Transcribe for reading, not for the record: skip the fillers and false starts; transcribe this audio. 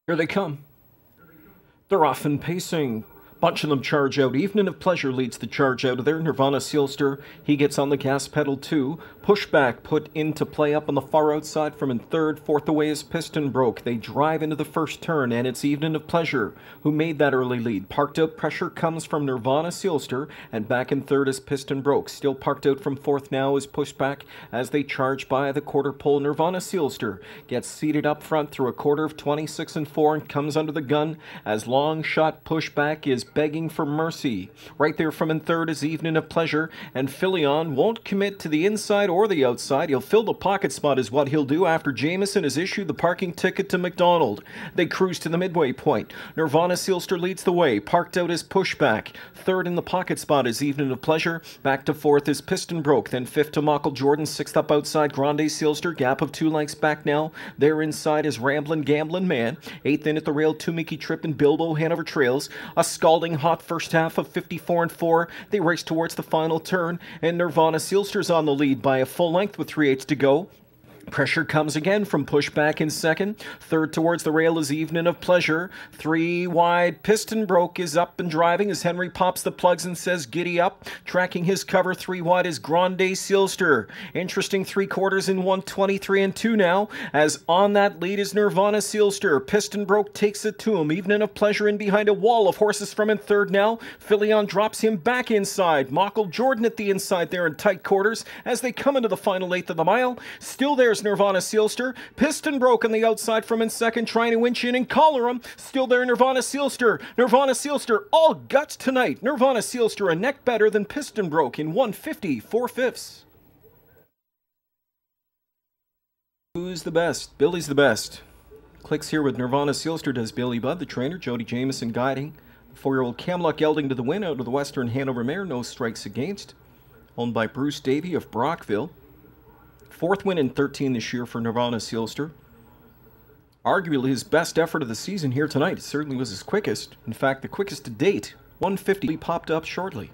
Here they come. They're off and pacing. Bunch of them charge out. Evening of Pleasure leads the charge out of there. Nirvana Sealster, he gets on the gas pedal too. Pushback put into play up on the far outside from in third. Fourth away is Piston Broke. They drive into the first turn, and it's Evening of Pleasure who made that early lead. Parked out pressure comes from Nirvana Sealster, and back in third is Piston Broke. Still parked out from fourth now is Pushback as they charge by the quarter pole. Nirvana Sealster gets seated up front through a quarter of 26 and 4 and comes under the gun as Long Shot Pushback is begging for mercy. Right there from in third is Evening of Pleasure, and Philion won't commit to the inside or the outside. He'll fill the pocket spot is what he'll do after Jameson has issued the parking ticket to McDonald. They cruise to the midway point. Nirvana Sealster leads the way. Parked out is Pushback. Third in the pocket spot is Evening of Pleasure. Back to fourth is Piston Broke. Then fifth to Michael Jordan. Sixth up outside Grande Sealster. Gap of 2 lengths back now. There inside is Ramblin' Gamblin' Man. Eighth in at the rail, Tumiki Trip and Bilbo Hanover Trails. A scalding hot first half of 54 and 4. They race towards the final turn, and Nirvana Sealster's on the lead by a full length with 3/8 to go. Pressure comes again from Pushback in second. Third towards the rail is Evening of Pleasure. 3 wide, Piston Broke is up and driving as Henry pops the plugs and says giddy up. Tracking his cover 3 wide is Grande Sealster. Interesting 3/4 in 1:23 and 2 now, as on that lead is Nirvana Sealster. Piston Broke takes it to him. Evening of Pleasure in behind a wall of horses from in third now. Philion drops him back inside. Michael Jordan at the inside there in tight quarters as they come into the final 1/8 of the mile. Still there's Nirvana Sealster. Piston Broke on the outside from in second, trying to winch in and collar him. Still there, Nirvana Sealster. Nirvana Sealster, all guts tonight. Nirvana Sealster a neck better than Piston Broke in 1:50 4/5. Who's the best? Billy's the best. Clicks here with Nirvana Sealster does Billy Budd, the trainer. Jody Jameson guiding. 4-year-old Camlock gelding to the win out of the Western Hanover mare. No strikes against. Owned by Bruce Davey of Brockville. 4th win in 13 this year for Nirvana Sealster. Arguably his best effort of the season here tonight. It certainly was his quickest. In fact, the quickest to date. 150 popped up shortly.